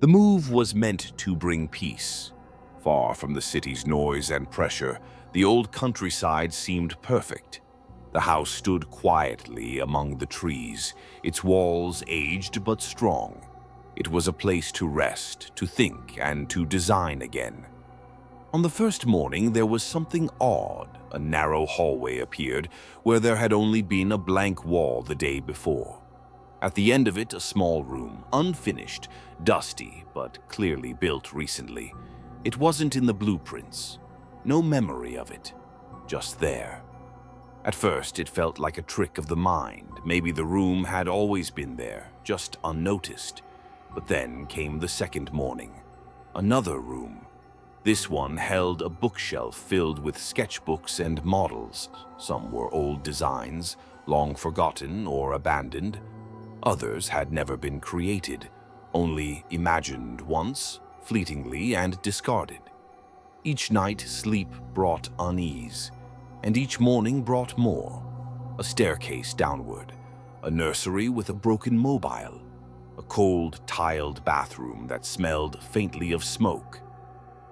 The move was meant to bring peace. Far from the city's noise and pressure, the old countryside seemed perfect. The house stood quietly among the trees, its walls aged but strong. It was a place to rest, to think, and to design again. On the first morning, there was something odd. A narrow hallway appeared where there had only been a blank wall the day before. At the end of it, a small room, unfinished, dusty, but clearly built recently. It wasn't in the blueprints. No memory of it. Just there. At first, it felt like a trick of the mind. Maybe the room had always been there, just unnoticed. But then came the second morning. Another room. This one held a bookshelf filled with sketchbooks and models. Some were old designs, long forgotten or abandoned. Others had never been created, only imagined once, fleetingly, and discarded. Each night, sleep brought unease, and each morning brought more. A staircase downward, a nursery with a broken mobile, a cold, tiled bathroom that smelled faintly of smoke.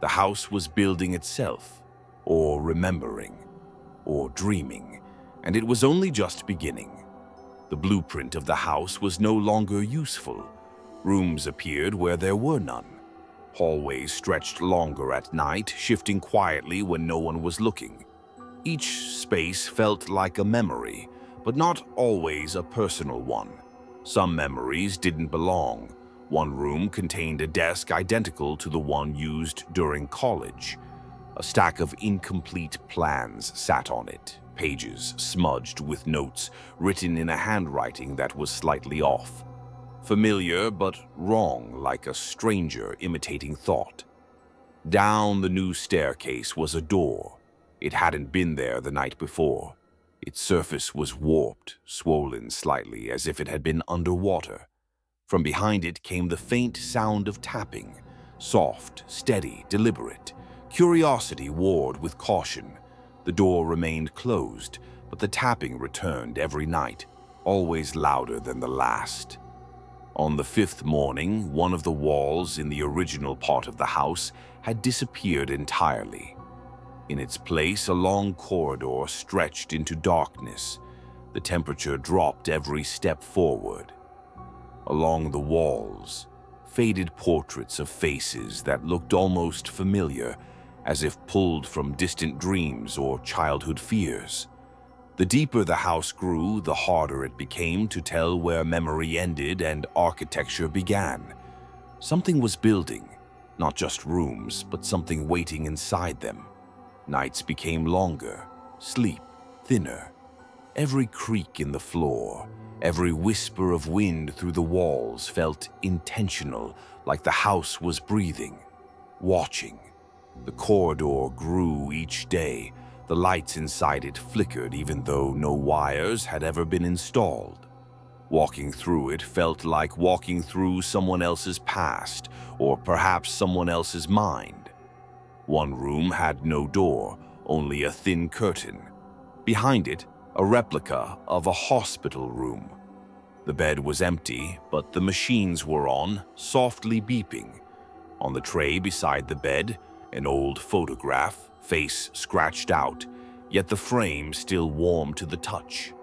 The house was building itself, or remembering, or dreaming, and it was only just beginning. The blueprint of the house was no longer useful. Rooms appeared where there were none. Hallways stretched longer at night, shifting quietly when no one was looking. Each space felt like a memory, but not always a personal one. Some memories didn't belong. One room contained a desk identical to the one used during college. A stack of incomplete plans sat on it, pages smudged with notes written in a handwriting that was slightly off. Familiar but wrong, like a stranger imitating thought. Down the new staircase was a door. It hadn't been there the night before. Its surface was warped, swollen slightly as if it had been underwater. From behind it came the faint sound of tapping, soft, steady, deliberate. Curiosity warred with caution. The door remained closed, but the tapping returned every night, always louder than the last. On the fifth morning, one of the walls in the original part of the house had disappeared entirely. In its place, a long corridor stretched into darkness. The temperature dropped every step forward. Along the walls, faded portraits of faces that looked almost familiar, as if pulled from distant dreams or childhood fears. The deeper the house grew, the harder it became to tell where memory ended and architecture began. Something was building, not just rooms, but something waiting inside them. Nights became longer, sleep thinner. Every creak in the floor, every whisper of wind through the walls felt intentional, like the house was breathing, watching. The corridor grew each day. The lights inside it flickered even though no wires had ever been installed. Walking through it felt like walking through someone else's past, or perhaps someone else's mind. One room had no door, only a thin curtain. Behind it, a replica of a hospital room. The bed was empty, but the machines were on, softly beeping. On the tray beside the bed, an old photograph, face scratched out, yet the frame still warm to the touch.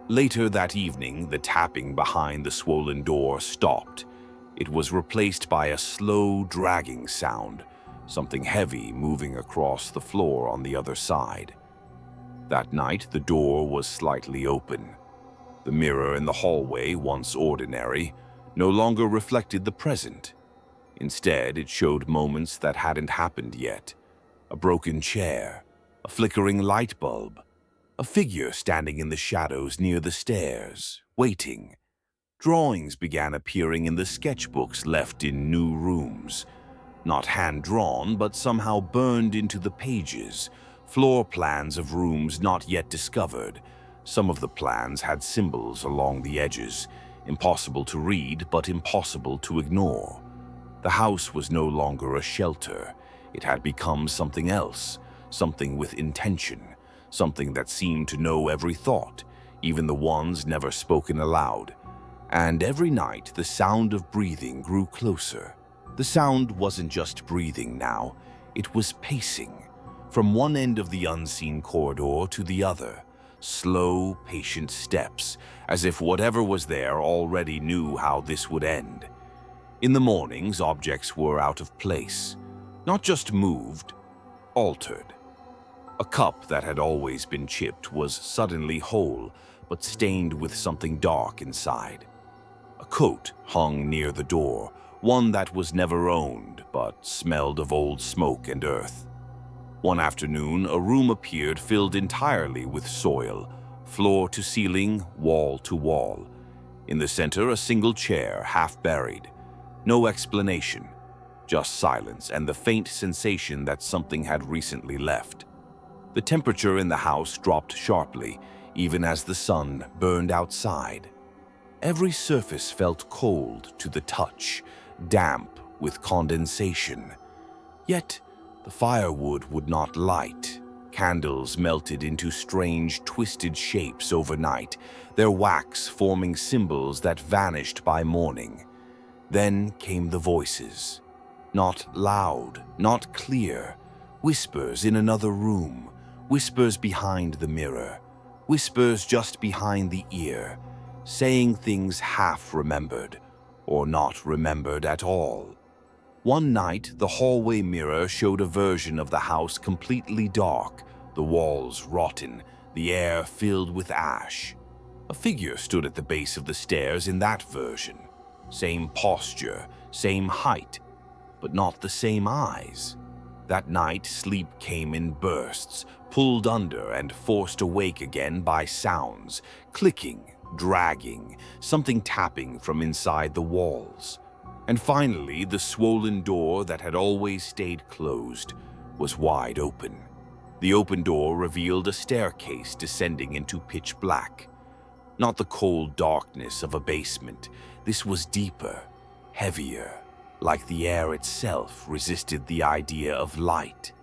Later that evening, the tapping behind the swollen door stopped. It was replaced by a slow, dragging sound, something heavy moving across the floor on the other side. That night, the door was slightly open. The mirror in the hallway, once ordinary, no longer reflected the present. Instead, it showed moments that hadn't happened yet. A broken chair, a flickering light bulb, a figure standing in the shadows near the stairs, waiting. Drawings began appearing in the sketchbooks left in new rooms. Not hand-drawn, but somehow burned into the pages. Floor plans of rooms not yet discovered. Some of the plans had symbols along the edges, impossible to read but impossible to ignore. The house was no longer a shelter. It had become something else, something with intention, something that seemed to know every thought, even the ones never spoken aloud. And every night the sound of breathing grew closer, The sound wasn't just breathing now, it was pacing, from one end of the unseen corridor to the other. Slow, patient steps, as if whatever was there already knew how this would end. In the mornings, objects were out of place, not just moved, altered. A cup that had always been chipped was suddenly whole, but stained with something dark inside. A coat hung near the door, one that was never owned, but smelled of old smoke and earth. One afternoon, a room appeared filled entirely with soil, floor to ceiling, wall to wall. In the center, a single chair, half buried. No explanation, just silence and the faint sensation that something had recently left. The temperature in the house dropped sharply, even as the sun burned outside. Every surface felt cold to the touch, damp with condensation. Yet, the firewood would not light. Candles melted into strange, twisted shapes overnight, their wax forming symbols that vanished by morning. Then came the voices. Not loud, not clear. Whispers in another room. Whispers behind the mirror. Whispers just behind the ear. Saying things half remembered, or not remembered at all. One night, the hallway mirror showed a version of the house completely dark, the walls rotten, the air filled with ash. A figure stood at the base of the stairs in that version. Same posture, same height, but not the same eyes. That night, sleep came in bursts, pulled under and forced awake again by sounds, clicking, dragging, something tapping from inside the walls. And finally, the swollen door that had always stayed closed was wide open. The open door revealed a staircase descending into pitch black. Not the cold darkness of a basement. This was deeper, heavier, like the air itself resisted the idea of light.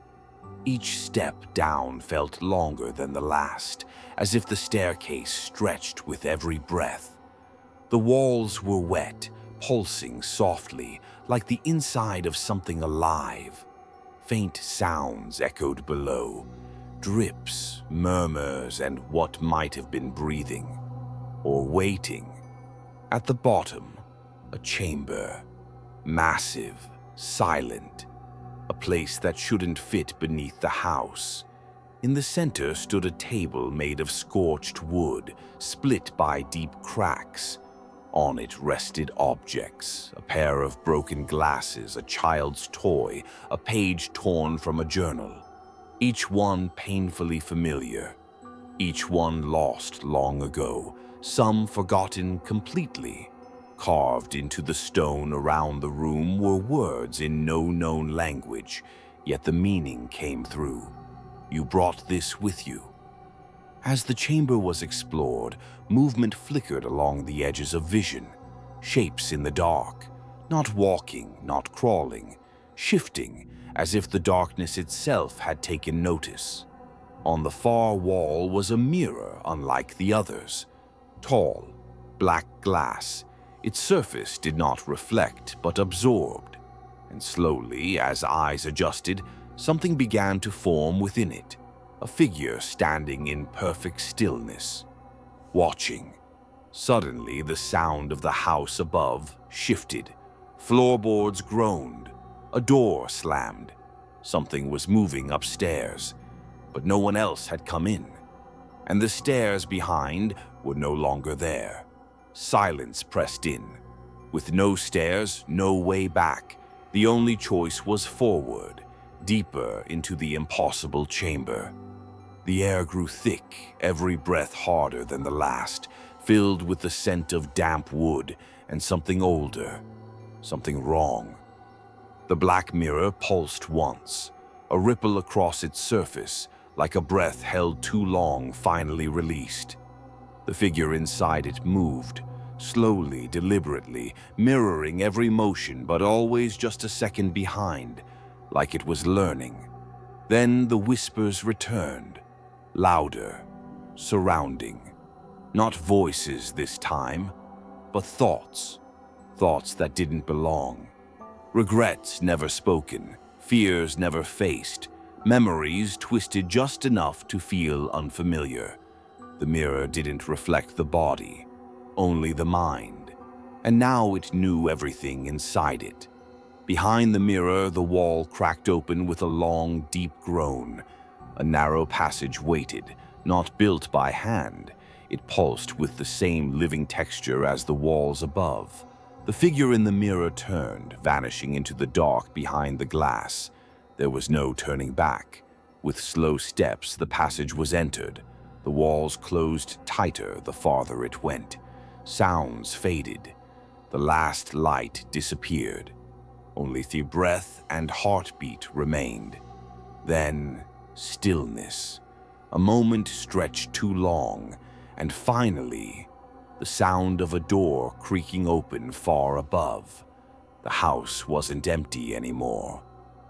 Each step down felt longer than the last, as if the staircase stretched with every breath. The walls were wet, pulsing softly, like the inside of something alive. Faint sounds echoed below, drips, murmurs, and what might have been breathing, or waiting. At the bottom, a chamber, massive, silent, a place that shouldn't fit beneath the house. In the center stood a table made of scorched wood, split by deep cracks. On it rested objects, a pair of broken glasses, a child's toy, a page torn from a journal. Each one painfully familiar, each one lost long ago, some forgotten completely. Carved into the stone around the room were words in no known language, yet the meaning came through. You brought this with you. As the chamber was explored, movement flickered along the edges of vision. Shapes in the dark, not walking, not crawling, shifting as if the darkness itself had taken notice. On the far wall was a mirror unlike the others. Tall, black glass. Its surface did not reflect, but absorbed. And slowly, as eyes adjusted, something began to form within it. A figure standing in perfect stillness, watching. Suddenly, the sound of the house above shifted. Floorboards groaned. A door slammed. Something was moving upstairs, but no one else had come in. And the stairs behind were no longer there. Silence pressed in. With no stairs, no way back. The only choice was forward, deeper into the impossible chamber. The air grew thick, every breath harder than the last, filled with the scent of damp wood and something older, something wrong. The black mirror pulsed once, a ripple across its surface, like a breath held too long finally released. The figure inside it moved, slowly, deliberately, mirroring every motion but always just a second behind, like it was learning. Then the whispers returned, louder, surrounding. Not voices this time, but thoughts. Thoughts that didn't belong. Regrets never spoken, fears never faced, memories twisted just enough to feel unfamiliar. The mirror didn't reflect the body, only the mind, and now it knew everything inside it. Behind the mirror, the wall cracked open with a long, deep groan. A narrow passage waited, not built by hand. It pulsed with the same living texture as the walls above. The figure in the mirror turned, vanishing into the dark behind the glass. There was no turning back. With slow steps, the passage was entered. The walls closed tighter the farther it went. Sounds faded. The last light disappeared. Only the breath and heartbeat remained. Then, stillness. A moment stretched too long, and finally, the sound of a door creaking open far above. The house wasn't empty anymore.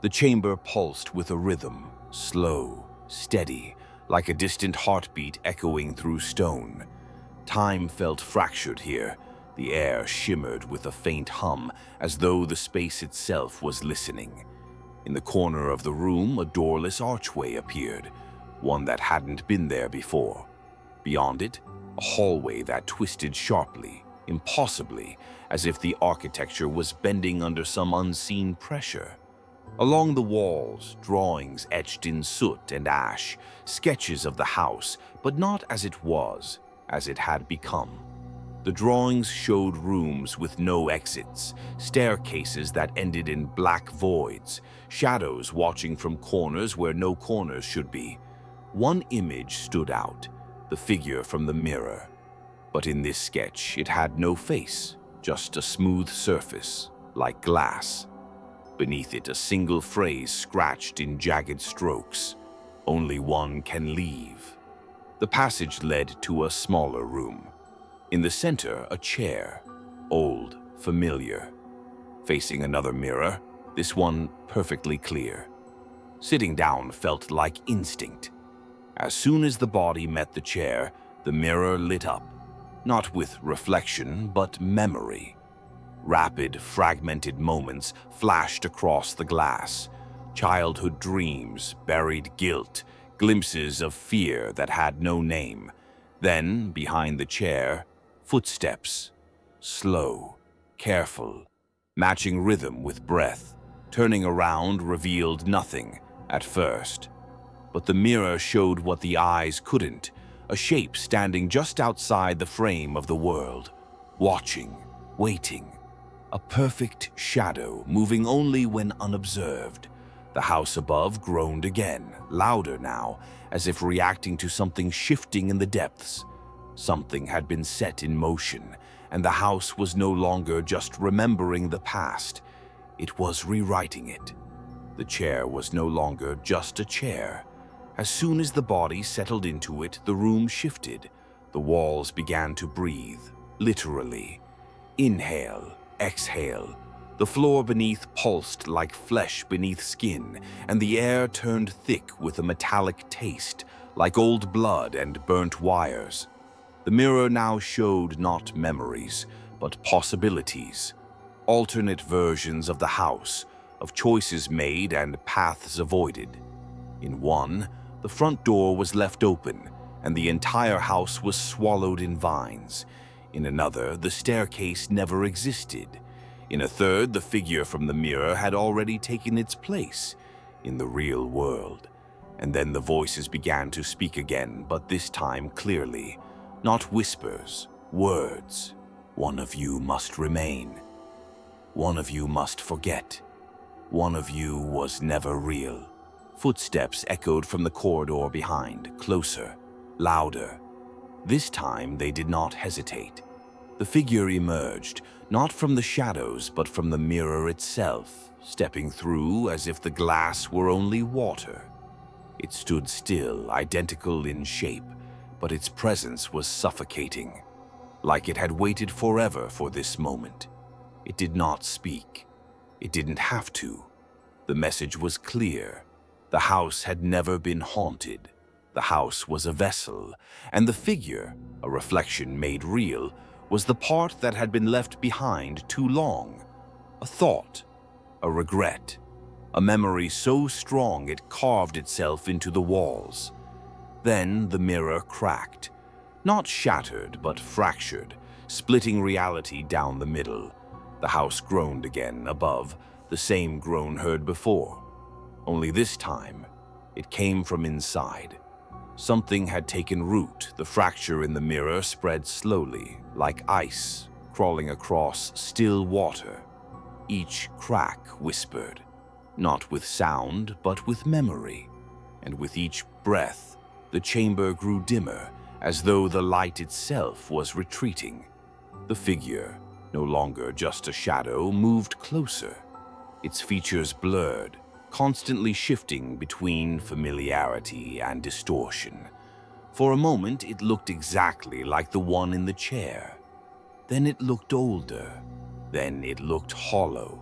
The chamber pulsed with a rhythm, slow, steady, like a distant heartbeat echoing through stone. Time felt fractured here. The air shimmered with a faint hum, as though the space itself was listening. In the corner of the room, a doorless archway appeared, one that hadn't been there before. Beyond it, a hallway that twisted sharply, impossibly, as if the architecture was bending under some unseen pressure. Along the walls, drawings etched in soot and ash, sketches of the house, but not as it was, as it had become. The drawings showed rooms with no exits, staircases that ended in black voids, shadows watching from corners where no corners should be. One image stood out, the figure from the mirror. But in this sketch, it had no face, just a smooth surface, like glass. Beneath it, a single phrase scratched in jagged strokes. Only one can leave. The passage led to a smaller room. In the center, a chair, old, familiar. Facing another mirror, this one perfectly clear. Sitting down felt like instinct. As soon as the body met the chair, the mirror lit up, not with reflection, but memory. Rapid, fragmented moments flashed across the glass. Childhood dreams, buried guilt, glimpses of fear that had no name. Then, behind the chair, footsteps. Slow, careful, matching rhythm with breath. Turning around revealed nothing at first. But the mirror showed what the eyes couldn't, a shape standing just outside the frame of the world, watching, waiting. A perfect shadow, moving only when unobserved. The house above groaned again, louder now, as if reacting to something shifting in the depths. Something had been set in motion, and the house was no longer just remembering the past. It was rewriting it. The chair was no longer just a chair. As soon as the body settled into it, the room shifted. The walls began to breathe, literally. Inhale, exhale. The floor beneath pulsed like flesh beneath skin, and the air turned thick with a metallic taste, like old blood and burnt wires. The mirror now showed not memories, but possibilities. Alternate versions of the house, of choices made and paths avoided. In one, the front door was left open, and the entire house was swallowed in vines. In another, the staircase never existed. In a third, the figure from the mirror had already taken its place in the real world. And then the voices began to speak again, but this time clearly. Not whispers, words. One of you must remain. One of you must forget. One of you was never real. Footsteps echoed from the corridor behind, closer, louder. This time they did not hesitate. The figure emerged, not from the shadows, but from the mirror itself, stepping through as if the glass were only water. It stood still, identical in shape, but its presence was suffocating, like it had waited forever for this moment. It did not speak. It didn't have to. The message was clear. The house had never been haunted. The house was a vessel, and the figure, a reflection made real, was the part that had been left behind too long. A thought, a regret, a memory so strong it carved itself into the walls. Then the mirror cracked, not shattered but fractured, splitting reality down the middle. The house groaned again above, the same groan heard before. Only this time, it came from inside. Something had taken root. The fracture in the mirror spread slowly, like ice, crawling across still water. Each crack whispered, not with sound, but with memory. And with each breath, the chamber grew dimmer, as though the light itself was retreating. The figure, no longer just a shadow, moved closer, its features blurred, constantly shifting between familiarity and distortion. For a moment, it looked exactly like the one in the chair. Then it looked older. Then it looked hollow.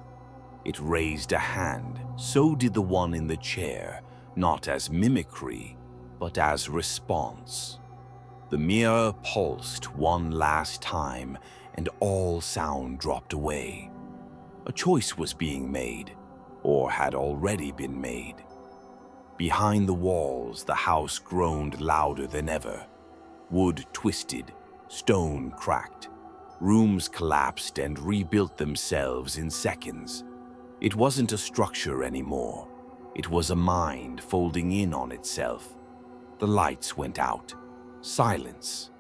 It raised a hand. So did the one in the chair, not as mimicry, but as response. The mirror pulsed one last time, and all sound dropped away. A choice was being made, or had already been made. Behind the walls, the house groaned louder than ever. Wood twisted, stone cracked. Rooms collapsed and rebuilt themselves in seconds. It wasn't a structure anymore. It was a mind folding in on itself. The lights went out. Silence.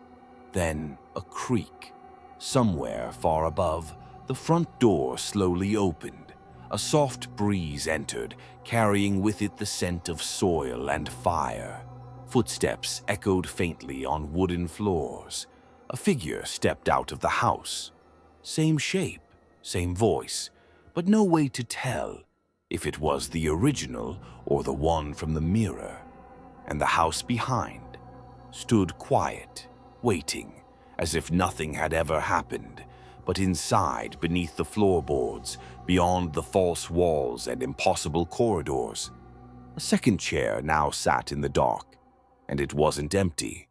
Then a creak. Somewhere far above, the front door slowly opened. A soft breeze entered, carrying with it the scent of soil and fire. Footsteps echoed faintly on wooden floors. A figure stepped out of the house. Same shape, same voice, but no way to tell if it was the original or the one from the mirror. And the house behind stood quiet, waiting, as if nothing had ever happened. But inside, beneath the floorboards, beyond the false walls and impossible corridors, a second chair now sat in the dark, and it wasn't empty.